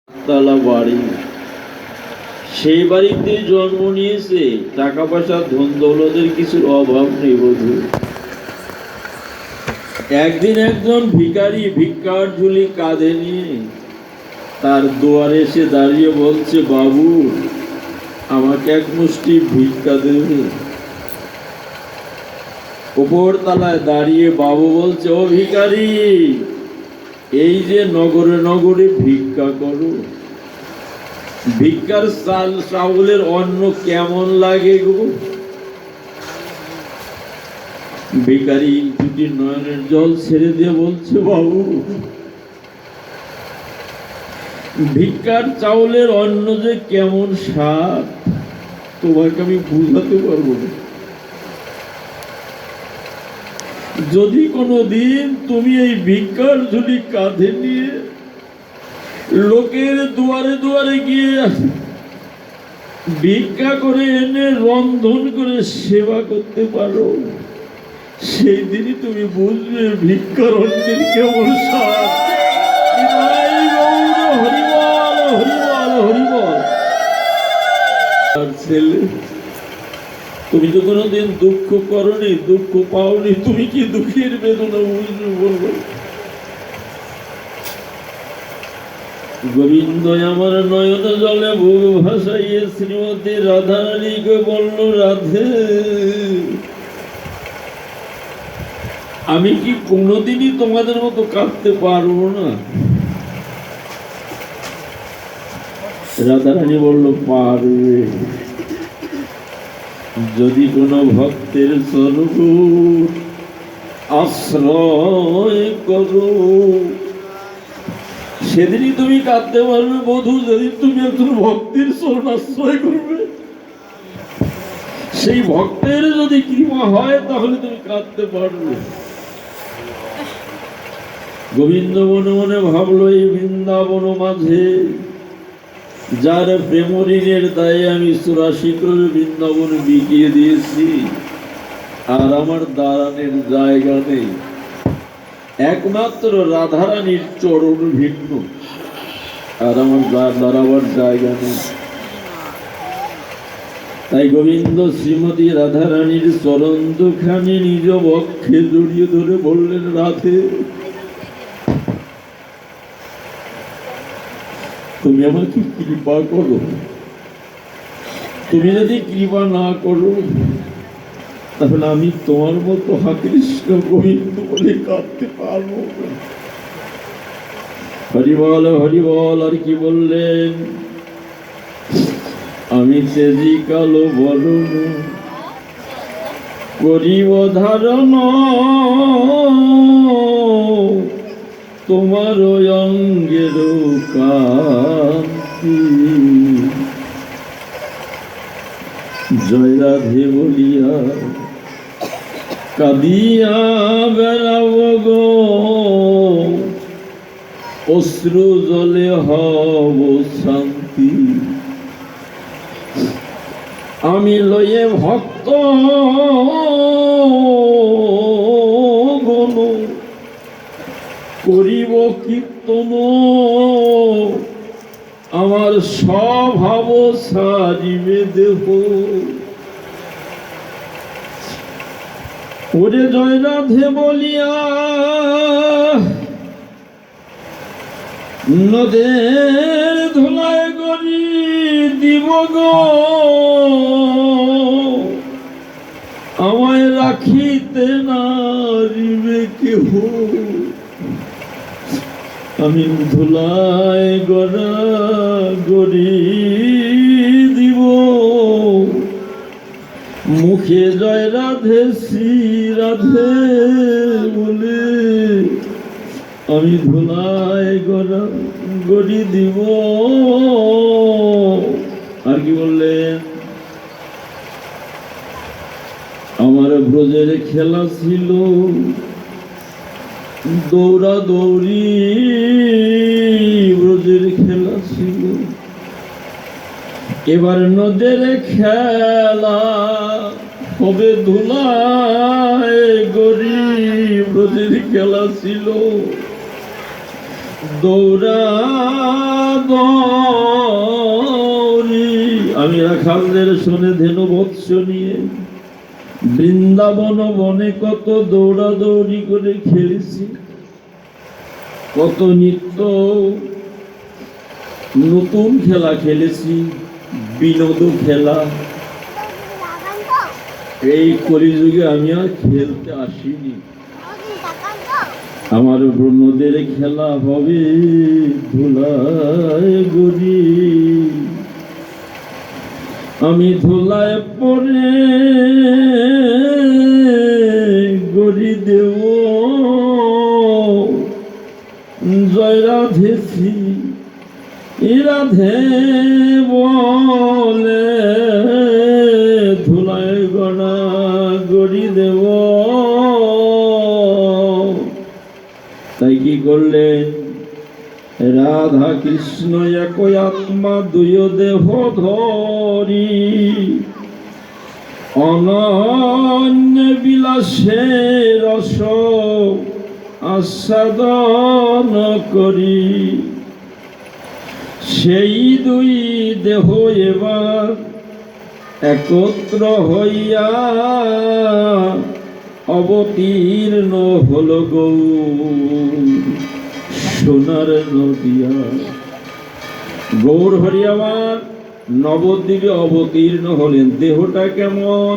তালা বাড়ি, সেই বাড়িতে জন্ম নিয়েছে। টাকা পয়সা ধন দৌলতের কিছুর অভাব নেই বধূ। একদিন একজন ভিখারি ভিক্ষার ঝুলি কাঁধে নিয়ে তার দুয়ারে এসে দাঁড়িয়ে বলছে, বাবু আমাকে এক মুষ্টি ভিক্ষা দেবে। উপর তলায় দাঁড়িয়ে বাবু বলছে, ও ভিখারি, এই যে নগরে নগরে ভিক্ষা করো, ভিক্ষার চাল চাউলের অন্ন কেমন লাগে গো? ভিখারি দুটি নয়নের জল ছেড়ে দিয়ে বলছে, বাবু ভিক্ষার চাউলের অন্ন যে কেমন স্বাদ তোমাকে আমি বুঝাতে পারবো না। যদি কোনোদিন তুমি এই ভিক্ষার ঝুলি কাঁধে নিয়ে লোকের দুয়ারে দুয়ারে গিয়ে ভিক্ষা করে এনে রন্ধন করে সেবা করতে পারো, সেই দিনই তুমি বুঝবে ভিক্ষার অন্যের কেমন স্বাদ। হরিবল হরিবল হরিবল। ছেলে, তুমি তো কোনোদিন দুঃখ করনি, দুঃখ পাওনি, তুমি কি দুঃখের বেদনা বুঝবে বলবো? গোবিন্দ আমার নয়ন জলে বুক ভাসাইয়ে শ্রীমতী রাধারানীকে বলল, রাধে আমি কি কোনোদিনই তোমাদের মতো কাঁদতে পারবো না? রাধারানী বলল, পারবে যদি কোনো ভক্তের স্বরূপ আশ্রয় করো, সেদিনই তুমি কাঁদতে পারবে বধূ, যেদিন তুমি একজন ভক্তের শরণ আশ্রয় করবে। সেই ভক্তের যদি কৃপা হয় তাহলে তুমি কাঁদতে পারবে। গোবিন্দ মনে মনে ভাবলো, এই বৃন্দাবন মাঝে যার প্রেম ঋণের দায়ে আমি 84 করে বৃন্দাবন বিকিয়ে দিয়েছি, আর আমার দাঁড়ানোর জায়গা নেই, একমাত্র রাধারানীর চরণ ভিন্ন, আর আমার দাঁড়াবার জায়গা নেই। তাই গোবিন্দ শ্রীমতী রাধারানীর চরণ দুখানি নিজ বক্ষে জড়িয়ে ধরে বললেন, রাধে তুমি আমাকে কৃপা করো। তুমি যদি কৃপা না করো তাহলে আমি তোমার মতো হা কৃষ্ণ গোবিন্দ বলে কাঁদতে পারবো না। হরিবল হরিবল। আর কি বললেন, আমি তেজি কালো বরণ করিব ধারণ, তোমার অঙ্গের কান্তি, জয় রাধে বলিয়া কাঁদিয়া বেড়াব গো, অশ্রু জলে হব শান্তি, আমি লয়ে ভক্ত গণ করিব কীর্তন, আমার স্বভাব সারিবে দেহ। ওরে জয় রাধে বলিয়া নদের ধুলায় গরি দিব গো, আমায় রাখিতে নারিবে কেহ, আমি ধুলায় গড়া গড়ি দিব, মুখে জয় রাধে শ্রী রাধে বলে আমি ধুলায় গড়া গড়ি দিব। আর কি বললেন, আমার ব্রজের খেলা ছিল দৌড়া দৌড়ি, ব্রজের খেলা ছিল, এবার নদের খেলা হবে ধুলায় গড়ি, ব্রজের খেলা ছিল দৌড়াদৌড়ি আমি রাখালদের শোনে ধেনু বৎস নিয়ে বৃন্দাবন বনে কত দৌড়াদৌড়ি করে খেলেছি, কত নিত্য নতুন খেলা খেলেছি, বিনোদ খেলা। এই কলিযুগে আমি আর খেলতে আসিনি। আমার ব্রহ্মদের খেলা হবে ধুলায় গড়ি, আমি ধুলায় পরে গড়ি দেব জয় রাধেছি রাধে বলে ধুলায় গড়া গড়ি দেব। তাই কি করলেন? রাধা কৃষ্ণ এক আত্মা দুই দেহ ধরি অনন্য বিলাসে রস আস্বাদন করি, সেই দুই দেহ এবার একত্র হইয়া অবতীর্ণ হল গৌর সোনার নদিয়া। গৌর হরি আমার নবদ্বীপে অবতীর্ণ হলেন। দেহটা কেমন?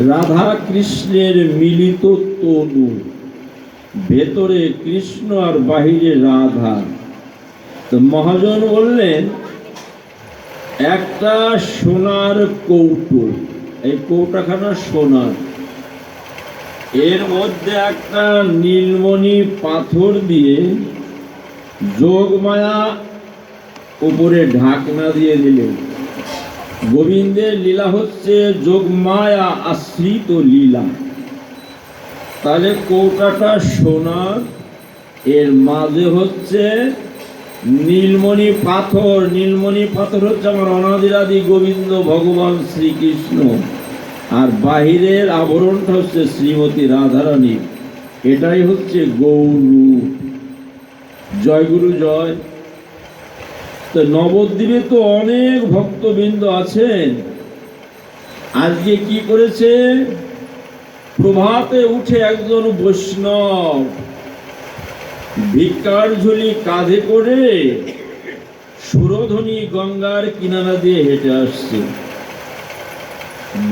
রাধা কৃষ্ণের মিলিত তনু, ভেতরে কৃষ্ণ আর বাহিরে রাধা। তো মহাজন বললেন একটা সোনার কৌটো, এই কৌটাখানা সোনার, এর মধ্যে একটা নীলমণি পাথর দিয়ে যোগমায়া উপরে ঢাকনা দিয়ে দিলেন। গোবিন্দের লীলা হচ্ছে যোগমায়া আশ্রিত লীলা। তাহলে কৌটাটা সোনার, এর মাঝে হচ্ছে নীলমণি পাথর। নীলমণি পাথর হচ্ছে আমার অনাদিরাদি গোবিন্দ ভগবান শ্রীকৃষ্ণ, আর বাহিরের আবরণটা হচ্ছে শ্রীমতী রাধারানী। এটাই হচ্ছে গৌরু। জয় গুরু জয়। তো নবদ্বীপে তো অনেক ভক্তবৃন্দ আছেন। আজকে কি করেছে? প্রভাতে উঠে একজন বৈষ্ণব ভিক্ষার ঝুলি কাঁধে করে সুরধনী গঙ্গার কিনারা দিয়ে হেঁটে আসছে।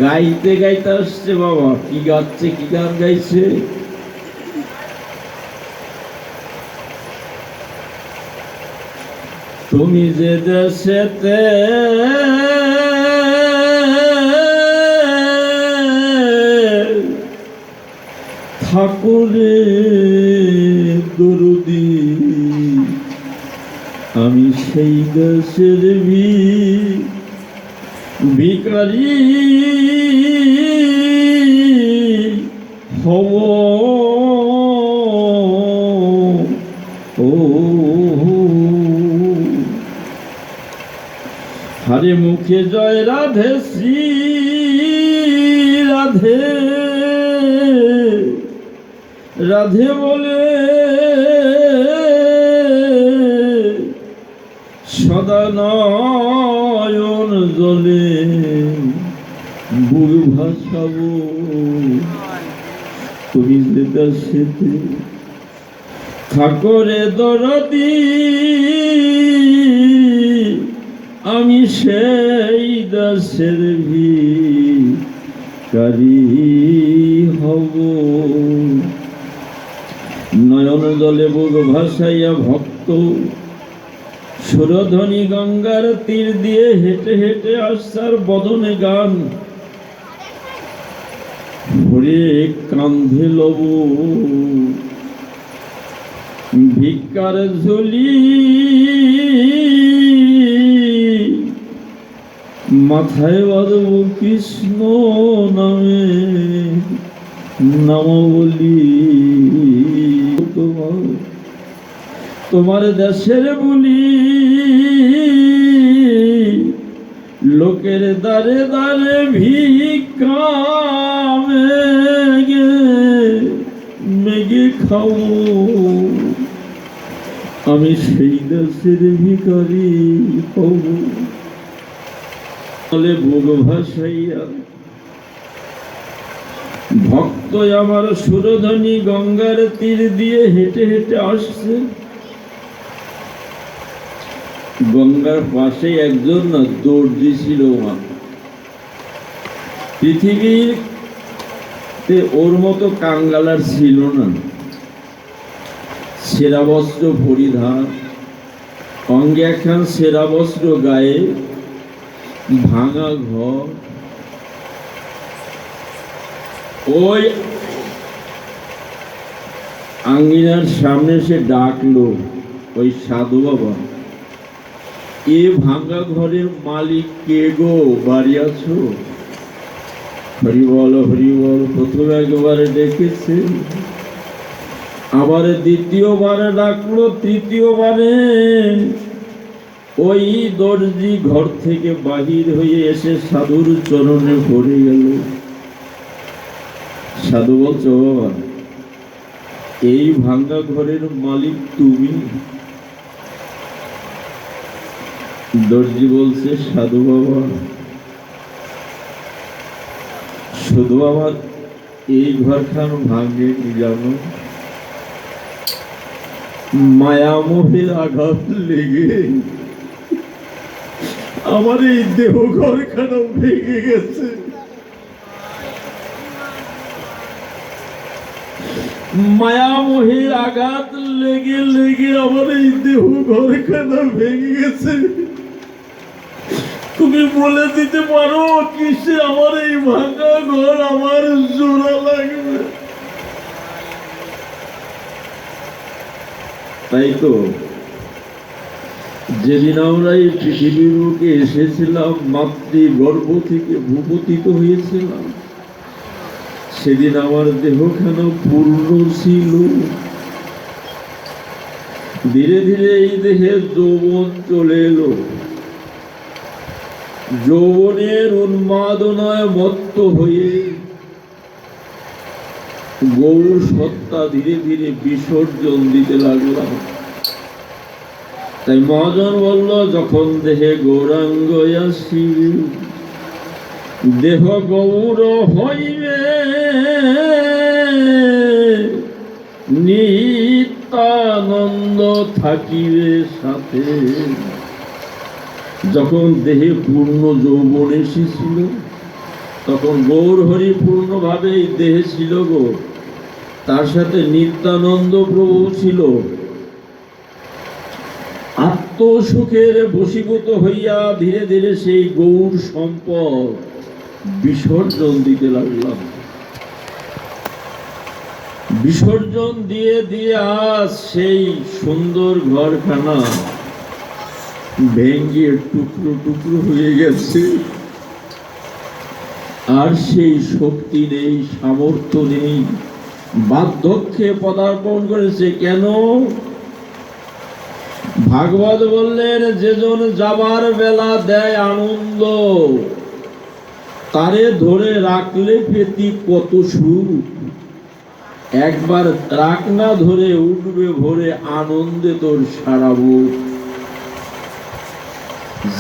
গাইতে গাইতে আসছে। বাবা কি গাচ্ছে, কি গান গাইছে? তুমি যে দেশেতে ঠাকুরে দরদি, আমি সেই দেশের ভিখারি হব। ও হারে মুখে জয় রাধে শ্রী রাধে রাধে বলে সদা নয়ন জলে বুক ভাসাবো। তুমি যে দেশেতে ঠাকুরে দরদি, আমি সেই দেশের ভিখারি হব। নয়ন জলে বুক ভাসাইয়া ভক্ত সুরধ্বনি গঙ্গার তীর দিয়ে হেঁটে হেঁটে আসার বদনে গান ভরে কান্ধে লব ভিক্ষার ঝুলি, মাথায় বাঁধব কৃষ্ণ নামে নাম বলি। তোমার দেশের বলি লোকের দ্বারে দ্বারে ভিক্ষা মেগে মেগে খাও। আমি সেই দেশের ভিখারি হব, বলে বুক ভাসাইয়া ভক্ত আমার সুরধ্বনি গঙ্গার তীর দিয়ে হেঁটে হেঁটে আসছে। গঙ্গার পাশে একজন দর্জি ছিল। পৃথিবীতে ওর মতো কাঙ্গালার ছিল না। সেরা বস্ত্র পরিধান, অঙ্গে একখান সেরা বস্ত্র, গায়ে ভাঙা ঘর। ওই আঙ্গিনার সামনে সে ডাকলো, ওই সাধু বাবা, এ ভাঙা ঘরের মালিক কে গো, বাড়ি আছো? হরি বল হরি বল। প্রথম একবারে ডেকেছে, আবার দ্বিতীয়বারে ডাকলো, তৃতীয়বারে ওই দর্জি ঘর থেকে বাহির হয়ে এসে সাধুর চরণে পড়ে গেল। সাধু বলছ, বাবা এই ভাঙ্গা ঘরের মালিক তুমি? দর্জি বলছে, সাধু বাবা শুধু আমার এই ঘরখান ভাঙেনি জানো, মায়ামোহের আঘাত লেগে আমার এই দেহ ঘরখানা ভেঙে গেছে। মায়ামোহের আঘাত লেগে লেগে আমার এই দেহ ঘরখানা ভেঙে গেছে। তুমি বলে দিতে পারো কিসে আমার এই ভাঙা ঘর আমার জোড়া লাগবে? তাই তো যেদিন আমরা এই পৃথিবীর বুকে এসেছিলাম, মাতৃ গর্ভ থেকে ভূপতিত হয়েছিলাম, সেদিন আমার দেহখানা পূর্ণ ছিল। ধীরে ধীরে এই দেহে যৌবন চলে এলো। যৌবনের উন্মাদনায় মত্ত হয়ে গৌর সত্তা ধীরে ধীরে বিসর্জন দিতে লাগলাম। তাই মহাজন বলল, যখন দেহে গৌরাঙ্গ আসিবে, দেহ গৌর হইবে, নিত্যানন্দ থাকিবে সাথে। যখন দেহে পূর্ণ যৌবন এসেছিল, তখন গৌর হরি পূর্ণভাবে দেহে ছিল গো, তার সাথে নিত্যানন্দ প্রভু ছিল। আত্মসুখের বশীভূত হইয়া ধীরে ধীরে সেই গৌর সম্পদ বিসর্জন দিতে লাগলাম। বিসর্জন দিয়ে দিয়ে আজ সেই সুন্দর ঘরখানা ভেঙে টুকরো টুকরো হয়ে গেছে। আর সেই শক্তি নেই, সামর্থ্য নেই, বার্ধক্যে পদার্পণ করেছে। কেন? ভাগবত বললেন, যেজন যাবার বেলা দেয় আনন্দ, তারে ধরে রাখলে পেতি কত সুখ। একবার রাখ না ধরে উঠবে ভরে, আনন্দে তোর সারা বুক।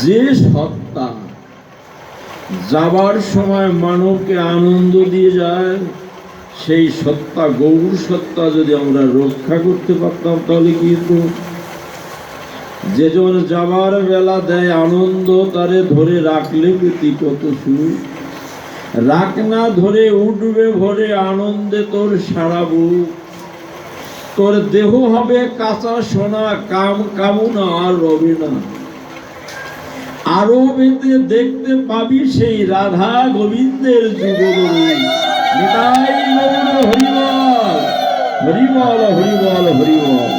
যে সত্তা যাবার সময় মানবকে আনন্দ দিয়ে যায়, সেই সত্তা, গৌর সত্তা যদি আমরা রক্ষা করতে পারতাম, তাহলে কি হতো? যেজন যাবার বেলা দেয় আনন্দ, তারে ধরে রাখলে পেতি কত সুখ। রাখ না ধরে উঠবে ভরে, আনন্দে তোর সারা বুক। তোর দেহ হবে কাঁচা সোনা, কাম কামনা আর রবে না। আরো বেঁধে দেখতে পাবি সেই রাধা গোবিন্দের যুগল। নিতাই গৌর হরিবল, হরিবল হরিবল হরিবল।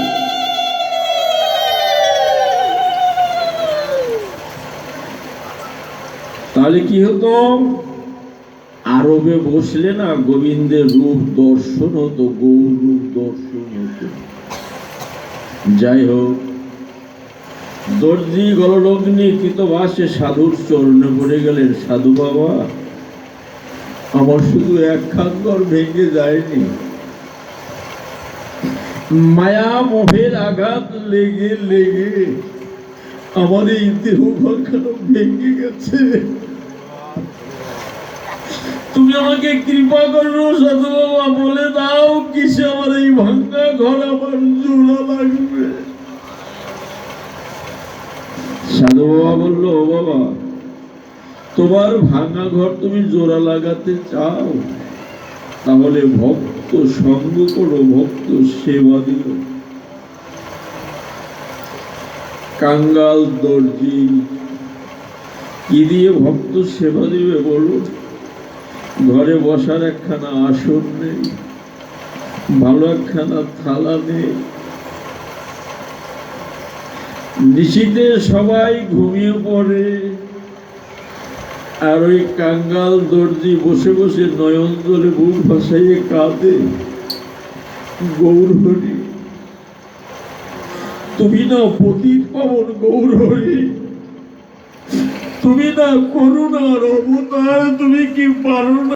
তাহলে কি হতো? আরবে বসলে না গোবিন্দের রূপ দর্শন হতো, গৌর রূপ দর্শন হতো। যাই হোক, দর্জি গললগ্নি কৃতবাসে সাধুর চরণে পড়ে গেলেন। সাধু বাবা, আমার শুধু একখান ঘর ভেঙে যায়নি, মায়া মোহের আঘাত লেগে লেগে আমার এই দেহ ভাঙানো ভেঙে গেছে। তুমি আমাকে কৃপা করো সাধু বাবা, বলে দাও কিসে আমার এই ভাঙ্গা ঘর আমার জোড়া লাগবে। সাধু বাবা বললো, ও বাবা, তোমার ভাঙা ঘর তুমি জোড়া লাগাতে চাও, তাহলে ভক্ত সঙ্গ করো, ভক্ত সেবা দিও। কাঙ্গাল দর্জি কি দিয়ে ভক্ত সেবা দিবে বলুন? ঘরে বসার একখানা আসন নেই, ভালো একখানা থালা নেই, নিশীথে সবাই ঘুমিয়ে পড়ে, আর ওই কাঙ্গাল দর্জি বসে বসে নয়ন জলে বুক ভাসাইয়ে কাঁদে। গৌর হরি, তুমি না পতিত পাবন, গৌর হরি, তুমি না করুণার অবতার, তুমি কি পারো না?